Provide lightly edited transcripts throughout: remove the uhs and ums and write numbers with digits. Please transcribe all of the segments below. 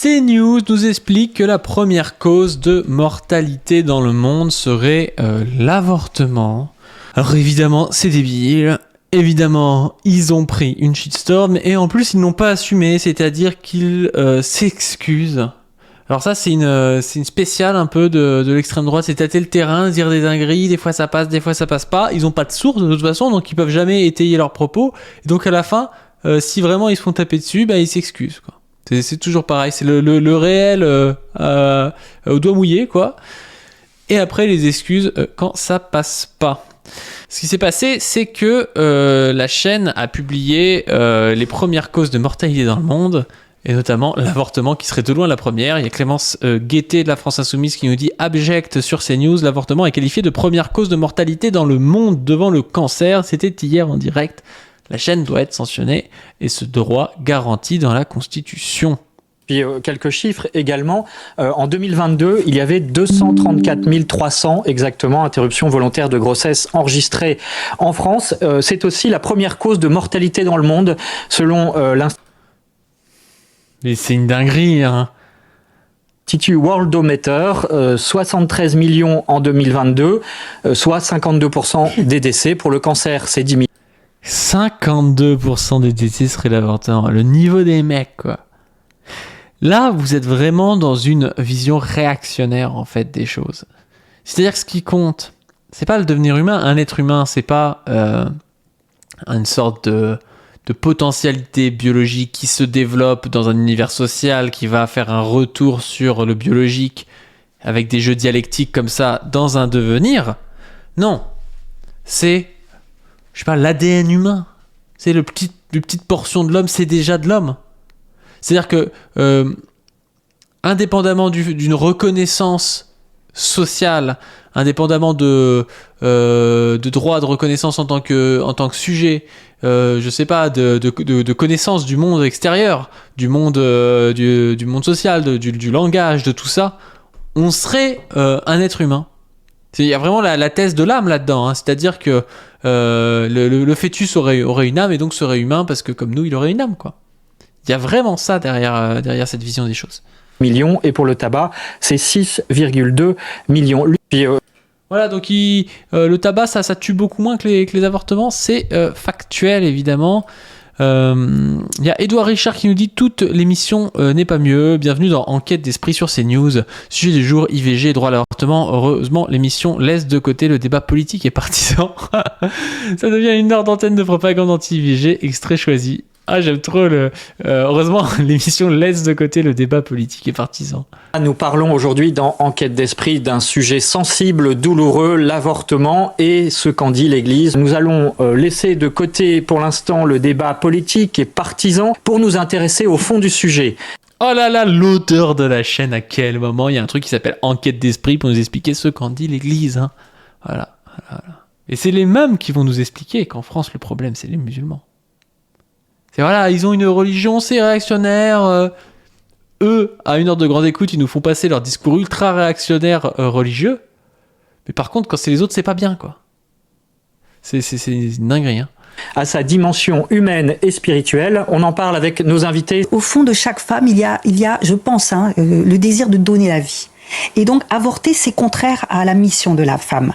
CNews nous explique que la première cause de mortalité dans le monde serait l'avortement. Alors évidemment, c'est débile. Évidemment, ils ont pris une shitstorm et en plus, ils n'ont pas assumé, c'est-à-dire qu'ils s'excusent. Alors ça, c'est une spéciale un peu de l'extrême droite, c'est tâter le terrain, dire des dingueries, des fois ça passe, des fois ça passe pas. Ils n'ont pas de source de toute façon, donc ils peuvent jamais étayer leurs propos. Et donc à la fin, si vraiment ils se font taper dessus, bah ils s'excusent, quoi. C'est toujours pareil, c'est le réel au doigt mouillé, quoi. Et après, les excuses quand ça passe pas. Ce qui s'est passé, c'est que la chaîne a publié les premières causes de mortalité dans le monde, et notamment l'avortement qui serait de loin la première. Il y a Clémence Guettet de la France Insoumise qui nous dit « Abject sur CNews, l'avortement est qualifié de première cause de mortalité dans le monde devant le cancer. C'était hier en direct. La chaîne doit être sanctionnée et ce droit garanti dans la Constitution. » Puis quelques chiffres également. En 2022, il y avait 234 300 exactement interruptions volontaires de grossesse enregistrées en France. C'est aussi la première cause de mortalité dans le monde, selon l'Institut. Mais c'est une dinguerie, hein. Worldometer, 73 millions en 2022, soit 52% des décès. Pour le cancer, c'est 10 millions. 52% des décès seraient l'avortement. Le niveau des mecs, quoi. Là, vous êtes vraiment dans une vision réactionnaire, en fait, des choses. C'est-à-dire que ce qui compte, c'est pas le devenir humain. Un être humain, c'est pas une sorte de potentialité biologique qui se développe dans un univers social, qui va faire un retour sur le biologique avec des jeux dialectiques comme ça dans un devenir. Non. C'est, je sais pas, l'ADN humain. C'est le petite portion de l'homme, c'est déjà de l'homme. C'est-à-dire que, indépendamment d'une reconnaissance sociale, indépendamment de droit de reconnaissance en tant que sujet, je sais pas, de connaissance du monde extérieur, du monde social, du langage, de tout ça, on serait un être humain. Il y a vraiment la thèse de l'âme là-dedans, hein. C'est-à-dire que le fœtus aurait une âme et donc serait humain parce que comme nous, il aurait une âme, quoi. Il y a vraiment ça derrière cette vision des choses. Millions, et pour le tabac, c'est 6,2 millions. Puis, voilà, donc le tabac, ça tue beaucoup moins que les avortements. C'est factuel, évidemment. Il y a Édouard Richard qui nous dit « Toute l'émission n'est pas mieux. Bienvenue dans Enquête d'esprit sur CNews. Sujet du jour, IVG et droit à l'avortement. Heureusement, l'émission laisse de côté le débat politique et partisan. » Ça devient une heure d'antenne de propagande anti-IVG. Extrait choisi. Ah, j'aime trop heureusement, l'émission laisse de côté le débat politique et partisan. Nous parlons aujourd'hui dans Enquête d'esprit d'un sujet sensible, douloureux, l'avortement et ce qu'en dit l'Église. Nous allons laisser de côté pour l'instant le débat politique et partisan pour nous intéresser au fond du sujet. Oh là là, l'auteur de la chaîne, à quel moment il y a un truc qui s'appelle Enquête d'esprit pour nous expliquer ce qu'en dit l'Église, hein. Voilà. Et c'est les mêmes qui vont nous expliquer qu'en France, le problème, c'est les musulmans. C'est voilà, ils ont une religion, c'est réactionnaire. Eux, à une heure de grande écoute, ils nous font passer leur discours ultra réactionnaire religieux. Mais par contre, quand c'est les autres, c'est pas bien, quoi. C'est une dinguerie, hein. À sa dimension humaine et spirituelle, on en parle avec nos invités. Au fond de chaque femme, il y a, je pense, le désir de donner la vie. Et donc, avorter, c'est contraire à la mission de la femme.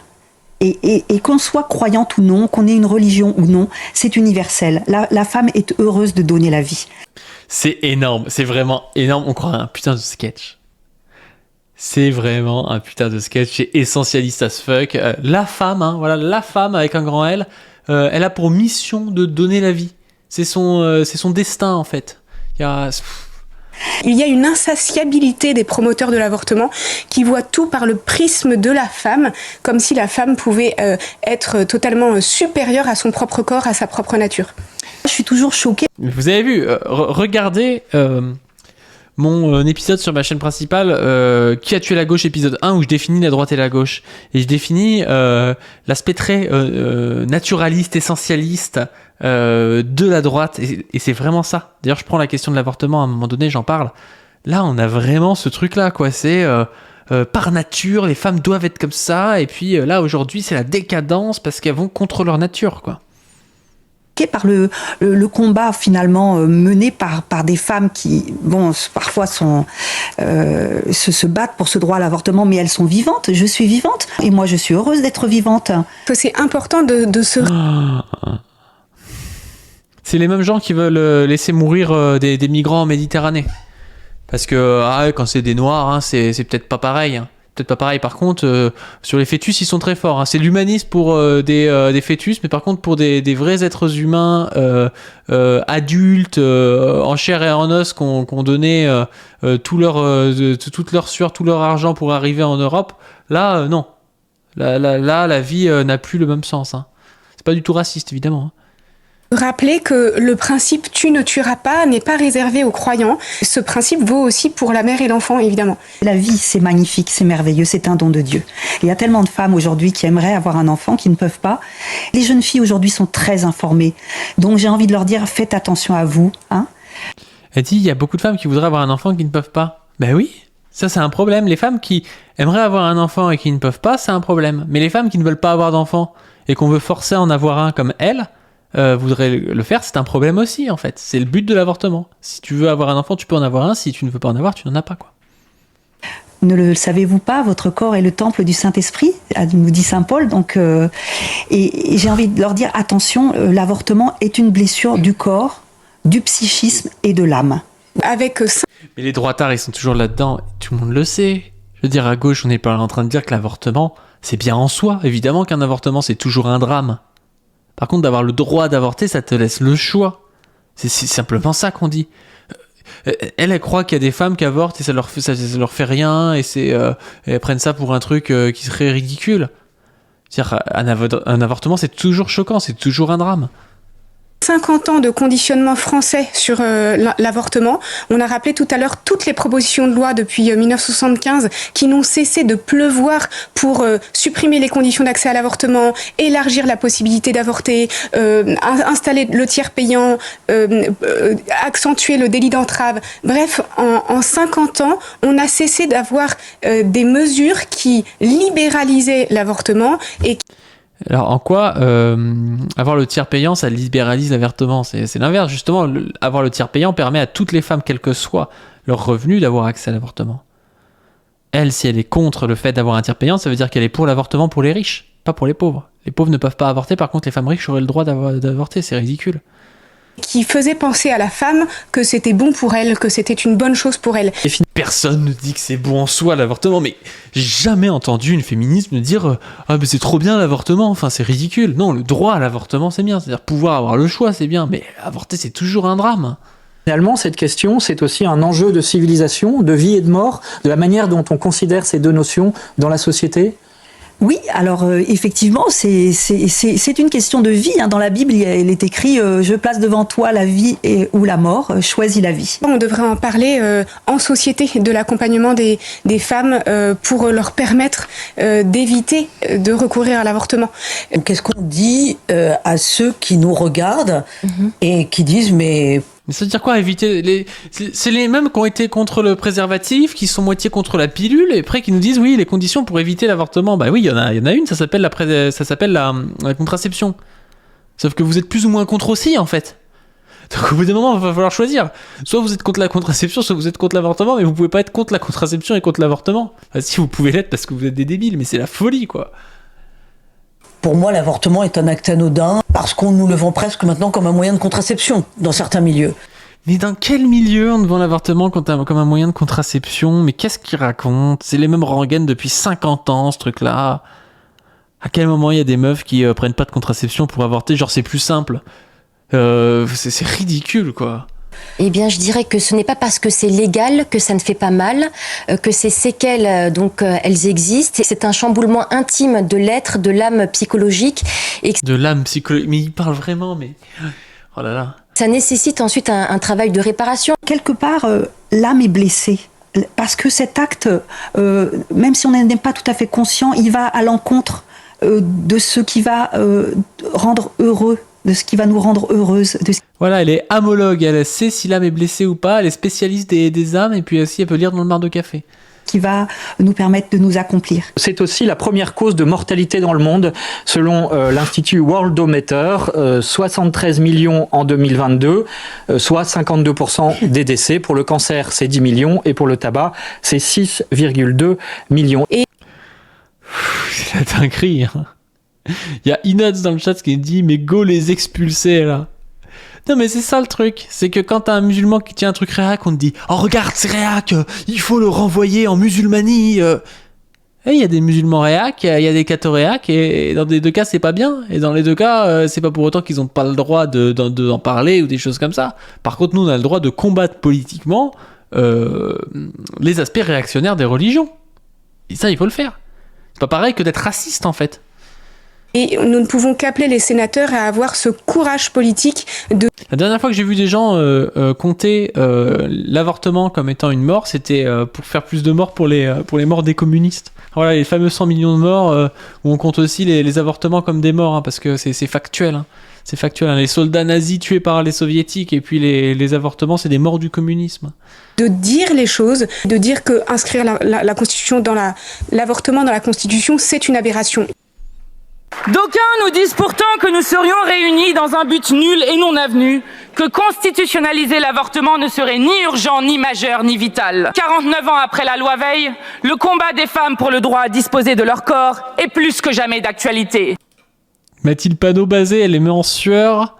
Et qu'on soit croyante ou non, qu'on ait une religion ou non, c'est universel. La femme est heureuse de donner la vie. C'est énorme, c'est vraiment énorme. On croirait un putain de sketch. C'est vraiment un putain de sketch. C'est essentialiste as fuck. La femme, hein, voilà, la femme avec un grand L, elle a pour mission de donner la vie. C'est son destin, en fait. Il y a une insatiabilité des promoteurs de l'avortement qui voient tout par le prisme de la femme, comme si la femme pouvait être totalement supérieure à son propre corps, à sa propre nature. Je suis toujours choquée. Vous avez vu, regardez mon épisode sur ma chaîne principale, Qui a tué la gauche, épisode 1, où je définis la droite et la gauche. Et je définis l'aspect très naturaliste, essentialiste de la droite. Et c'est vraiment ça. D'ailleurs, je prends la question de l'avortement, à un moment donné, j'en parle. Là, on a vraiment ce truc-là, quoi. C'est par nature, les femmes doivent être comme ça. Et puis là, aujourd'hui, c'est la décadence parce qu'elles vont contre leur nature, quoi. par le combat finalement mené par des femmes qui, bon, parfois se battent pour ce droit à l'avortement, mais elles sont vivantes. Je suis vivante et moi je suis heureuse d'être vivante. C'est important de se... C'est les mêmes gens qui veulent laisser mourir des migrants en Méditerranée. Parce que quand c'est des Noirs, hein, c'est peut-être pas pareil. Hein. Peut-être pas pareil. Par contre, sur les fœtus, ils sont très forts. Hein. C'est l'humanisme pour des fœtus, mais par contre, pour des vrais êtres humains adultes, en chair et en os, qui ont donné toute leur sueur, tout leur argent pour arriver en Europe, là, non. Là, la vie n'a plus le même sens. Hein. C'est pas du tout raciste, évidemment. Hein. Rappeler que le principe « tu ne tueras pas » n'est pas réservé aux croyants. Ce principe vaut aussi pour la mère et l'enfant, évidemment. La vie, c'est magnifique, c'est merveilleux, c'est un don de Dieu. Il y a tellement de femmes aujourd'hui qui aimeraient avoir un enfant, qui ne peuvent pas. Les jeunes filles aujourd'hui sont très informées. Donc j'ai envie de leur dire, faites attention à vous. Hein. Elle dit, il y a beaucoup de femmes qui voudraient avoir un enfant qui ne peuvent pas. Ben oui, ça c'est un problème. Les femmes qui aimeraient avoir un enfant et qui ne peuvent pas, c'est un problème. Mais les femmes qui ne veulent pas avoir d'enfant et qu'on veut forcer à en avoir un comme elles, voudrait le faire, c'est un problème aussi en fait. C'est le but de l'avortement. Si tu veux avoir un enfant, tu peux en avoir un. Si tu ne veux pas en avoir, tu n'en as pas, quoi. Ne le savez-vous pas, votre corps est le temple du Saint-Esprit, nous dit Saint Paul. Donc, et j'ai envie de leur dire, attention, l'avortement est une blessure du corps, du psychisme et de l'âme. Mais les droitards, ils sont toujours là-dedans. Tout le monde le sait. Je veux dire, à gauche, on n'est pas en train de dire que l'avortement, c'est bien en soi. Évidemment qu'un avortement, c'est toujours un drame. Par contre, d'avoir le droit d'avorter, ça te laisse le choix. C'est simplement ça qu'on dit. Elle croit qu'il y a des femmes qui avortent et ça leur fait rien et elles prennent ça pour un truc qui serait ridicule. C'est-à-dire, un avortement, c'est toujours choquant, c'est toujours un drame. 50 ans de conditionnement français sur l'avortement. On a rappelé tout à l'heure toutes les propositions de loi depuis 1975 qui n'ont cessé de pleuvoir pour supprimer les conditions d'accès à l'avortement, élargir la possibilité d'avorter, installer le tiers payant, accentuer le délit d'entrave. Bref, en 50 ans, on a cessé d'avoir des mesures qui libéralisaient l'avortement et Alors, en quoi avoir le tiers payant, ça libéralise l'avortement ? C'est l'inverse, justement. Avoir le tiers payant permet à toutes les femmes, quel que soit leur revenu, d'avoir accès à l'avortement. Elle, si elle est contre le fait d'avoir un tiers payant, ça veut dire qu'elle est pour l'avortement pour les riches, pas pour les pauvres. Les pauvres ne peuvent pas avorter, par contre, les femmes riches auraient le droit d'avorter, c'est ridicule. Qui faisait penser à la femme que c'était bon pour elle, que c'était une bonne chose pour elle. Personne ne dit que c'est bon en soi l'avortement, mais j'ai jamais entendu une féministe me dire ah mais c'est trop bien l'avortement, enfin c'est ridicule. Non, le droit à l'avortement c'est bien, c'est-à-dire pouvoir avoir le choix c'est bien, mais avorter c'est toujours un drame. Finalement, cette question, c'est aussi un enjeu de civilisation, de vie et de mort, de la manière dont on considère ces deux notions dans la société. Oui, alors effectivement, c'est une question de vie. Hein. Dans la Bible, il est écrit je place devant toi la vie ou la mort, choisis la vie. On devrait en parler en société de l'accompagnement des femmes pour leur permettre d'éviter de recourir à l'avortement. Qu'est-ce qu'on dit à ceux qui nous regardent et qui disent mais ça veut dire quoi éviter c'est les mêmes qui ont été contre le préservatif, qui sont moitié contre la pilule, et après qui nous disent oui les conditions pour éviter l'avortement. Bah oui, il y en a une, ça s'appelle la contraception. Sauf que vous êtes plus ou moins contre aussi en fait. Donc au bout d'un moment, il va falloir choisir. Soit vous êtes contre la contraception, soit vous êtes contre l'avortement, mais vous pouvez pas être contre la contraception et contre l'avortement. Enfin, si vous pouvez l'être parce que vous êtes des débiles, mais c'est la folie quoi. Pour moi, l'avortement est un acte anodin parce qu'on nous le vend presque maintenant comme un moyen de contraception dans certains milieux. Mais dans quel milieu on vend l'avortement comme un moyen de contraception ? Mais qu'est-ce qu'ils racontent ? C'est les mêmes rengaines depuis 50 ans, ce truc-là. À quel moment il y a des meufs qui prennent pas de contraception pour avorter ? Genre, c'est plus simple. C'est ridicule, quoi. Eh bien, je dirais que ce n'est pas parce que c'est légal que ça ne fait pas mal, que ces séquelles, elles existent. C'est un chamboulement intime de l'être, de l'âme psychologique. De l'âme psychologique, mais il parle vraiment, mais... Oh là là. Ça nécessite ensuite un travail de réparation. Quelque part, l'âme est blessée. Parce que cet acte, même si on n'est pas tout à fait conscient, il va à l'encontre de ce qui va rendre heureux de ce qui va nous rendre heureuses. Voilà, elle est amologue, elle sait si l'âme est blessée ou pas, elle est spécialiste des âmes, et puis aussi elle peut lire dans le mar de café. Qui va nous permettre de nous accomplir. C'est aussi la première cause de mortalité dans le monde, selon l'Institut Worldometer, 73 millions en 2022, soit 52% des décès. Pour le cancer, c'est 10 millions, et pour le tabac, c'est 6,2 millions. C'est la dinguerie, hein. Il y a Inox dans le chat qui dit « Mais go les expulser, là !» Non mais c'est ça le truc, c'est que quand t'as un musulman qui tient un truc réac, on te dit « Oh regarde, c'est réac, il faut le renvoyer en musulmanie !» Et il y a des musulmans réac, il y a des cathos réac, et dans les deux cas c'est pas bien, et dans les deux cas c'est pas pour autant qu'ils ont pas le droit d'en parler ou des choses comme ça. Par contre nous on a le droit de combattre politiquement les aspects réactionnaires des religions. Et ça il faut le faire. C'est pas pareil que d'être raciste en fait. Et nous ne pouvons qu'appeler les sénateurs à avoir ce courage politique de... La dernière fois que j'ai vu des gens compter l'avortement comme étant une mort, c'était pour faire plus de morts pour les morts des communistes. Voilà, les fameux 100 millions de morts, où on compte aussi les avortements comme des morts, hein, parce que c'est factuel. Hein. C'est factuel. Hein. Les soldats nazis tués par les soviétiques, et puis les avortements, c'est des morts du communisme. De dire les choses, de dire que inscrire la Constitution l'avortement dans la Constitution, c'est une aberration. D'aucuns nous disent pourtant que nous serions réunis dans un but nul et non avenu, que constitutionnaliser l'avortement ne serait ni urgent, ni majeur, ni vital. 49 ans après la loi Veil, le combat des femmes pour le droit à disposer de leur corps est plus que jamais d'actualité. Mathilde Panot-Bazé, elle les met en sueur.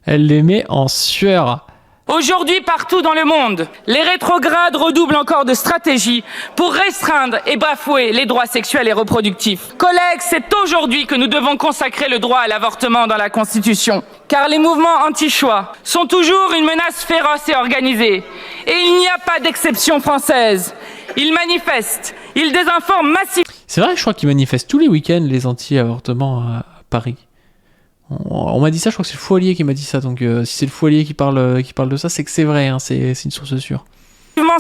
Elle les met en sueur. Aujourd'hui, partout dans le monde, les rétrogrades redoublent encore de stratégies pour restreindre et bafouer les droits sexuels et reproductifs. Collègues, c'est aujourd'hui que nous devons consacrer le droit à l'avortement dans la Constitution. Car les mouvements anti-choix sont toujours une menace féroce et organisée. Et il n'y a pas d'exception française. Ils manifestent, ils désinforment massivement. C'est vrai, je crois qu'ils manifestent tous les week-ends, les anti-avortements à Paris. On m'a dit ça, je crois que c'est le Foilier qui m'a dit ça, donc si c'est le Foilier qui parle de ça, c'est que c'est vrai, hein, c'est une source sûre.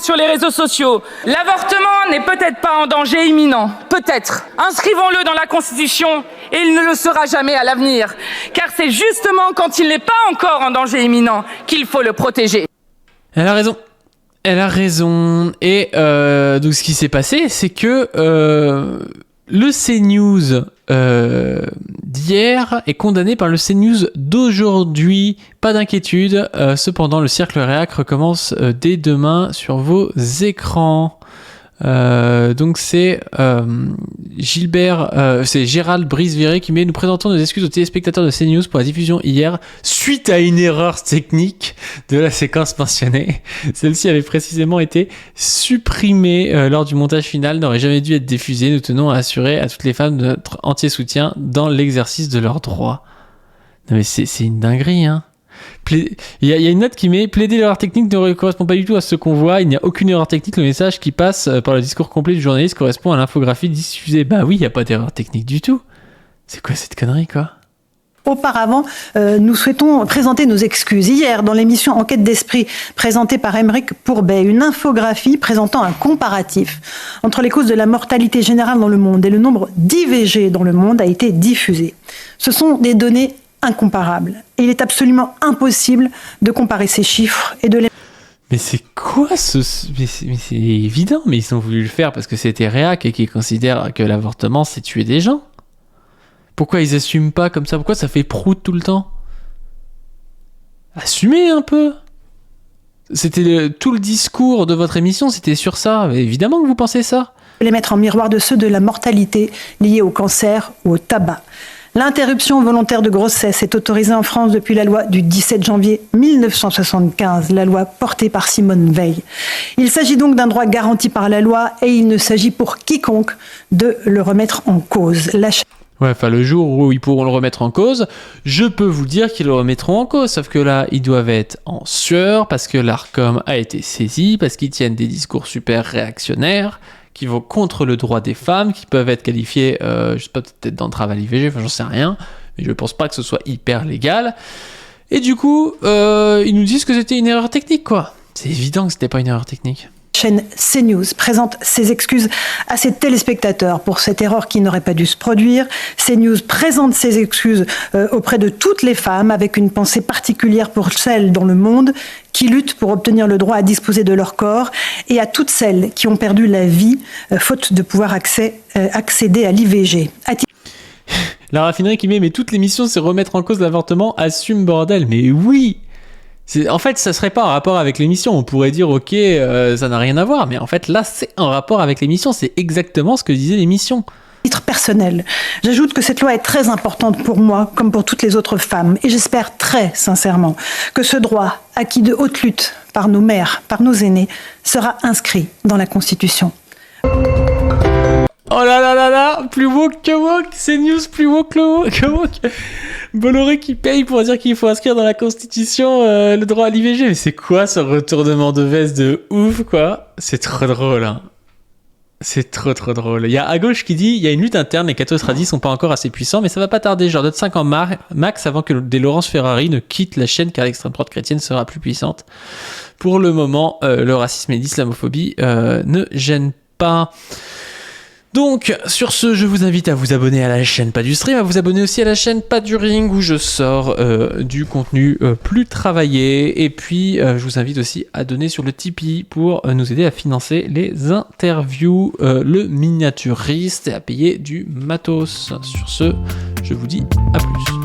Sur les réseaux sociaux, l'avortement n'est peut-être pas en danger imminent, peut-être. Inscrivons-le dans la Constitution et il ne le sera jamais à l'avenir, car c'est justement quand il n'est pas encore en danger imminent qu'il faut le protéger. Elle a raison. Elle a raison. Et donc ce qui s'est passé, c'est que le CNews d'hier est condamné par le CNews d'aujourd'hui. Pas d'inquiétude. Cependant, le cercle réac recommence dès demain sur vos écrans. Donc c'est Gérald Brice-Viré qui met: nous présentons nos excuses aux téléspectateurs de CNews pour la diffusion hier suite à une erreur technique de la séquence mentionnée. Celle-ci avait précisément été supprimée lors du montage final, n'aurait jamais dû être diffusée. Nous tenons à assurer à toutes les femmes de notre entier soutien dans l'exercice de leurs droits. Non mais c'est une dinguerie, hein. Il y a une note qui met: plaider l'erreur technique ne correspond pas du tout à ce qu'on voit, il n'y a aucune erreur technique, le message qui passe par le discours complet du journaliste correspond à l'infographie diffusée. Bah oui, il n'y a pas d'erreur technique du tout. C'est quoi cette connerie, quoi? Auparavant, nous souhaitons présenter nos excuses. Hier, dans l'émission Enquête d'esprit présentée par Aymeric Pourbet, une infographie présentant un comparatif entre les causes de la mortalité générale dans le monde et le nombre d'IVG dans le monde a été diffusée. Ce sont des données incomparables. Et il est absolument impossible de comparer ces chiffres et de les... Mais c'est quoi ce... Mais c'est évident, mais ils ont voulu le faire parce que c'était réac et qu'ils considèrent que l'avortement, c'est tuer des gens. Pourquoi ils assument pas comme ça? Pourquoi ça fait prout tout le temps? Assumez un peu. C'était tout le discours de votre émission, c'était sur ça. Mais évidemment que vous pensez ça. Les mettre en miroir de ceux de la mortalité liée au cancer ou au tabac. L'interruption volontaire de grossesse est autorisée en France depuis la loi du 17 janvier 1975, la loi portée par Simone Veil. Il s'agit donc d'un droit garanti par la loi et il ne s'agit pour quiconque de le remettre en cause. Ouais, enfin le jour où ils pourront le remettre en cause, je peux vous dire qu'ils le remettront en cause, sauf que là, ils doivent être en sueur parce que l'Arcom a été saisi, parce qu'ils tiennent des discours super réactionnaires, qui vont contre le droit des femmes, qui peuvent être qualifiés, je sais pas, peut-être d'entrave à l'IVG, enfin j'en sais rien, mais je pense pas que ce soit hyper légal. Et du coup, ils nous disent que c'était une erreur technique, quoi. C'est évident que c'était pas une erreur technique. chaîne CNews présente ses excuses à ses téléspectateurs pour cette erreur qui n'aurait pas dû se produire. CNews présente ses excuses auprès de toutes les femmes avec une pensée particulière pour celles dans le monde qui luttent pour obtenir le droit à disposer de leur corps et à toutes celles qui ont perdu la vie faute de pouvoir accéder à l'IVG. La raffinerie qui met mais toute l'émission c'est remettre en cause l'avortement, assume bordel. Mais oui, en fait ça serait pas en rapport avec l'émission, on pourrait dire ok ça n'a rien à voir, mais en fait là c'est en rapport avec l'émission, c'est exactement ce que disait l'émission. Titre personnel, j'ajoute que cette loi est très importante pour moi comme pour toutes les autres femmes et j'espère très sincèrement que ce droit acquis de haute lutte par nos mères, par nos aînés, sera inscrit dans la Constitution. Oh là là là là, plus woke que woke, c'est news plus woke que woke. Bolloré qui paye pour dire qu'il faut inscrire dans la Constitution le droit à l'IVG. Mais c'est quoi ce retournement de veste de ouf, quoi? C'est trop drôle, hein. C'est trop drôle. Il y a à gauche qui dit il y a une lutte interne, les cathos radis sont pas encore assez puissants, mais ça va pas tarder, genre d'autres 5 ans max avant que des Laurence Ferrari ne quittent la chaîne car l'extrême droite chrétienne sera plus puissante. Pour le moment, le racisme et l'islamophobie ne gênent pas. Donc, sur ce, je vous invite à vous abonner à la chaîne Pas du Stream, à vous abonner aussi à la chaîne Pas du Ring, où je sors du contenu plus travaillé. Et puis, je vous invite aussi à donner sur le Tipeee pour nous aider à financer les interviews, le miniaturiste et à payer du matos. Sur ce, je vous dis à plus.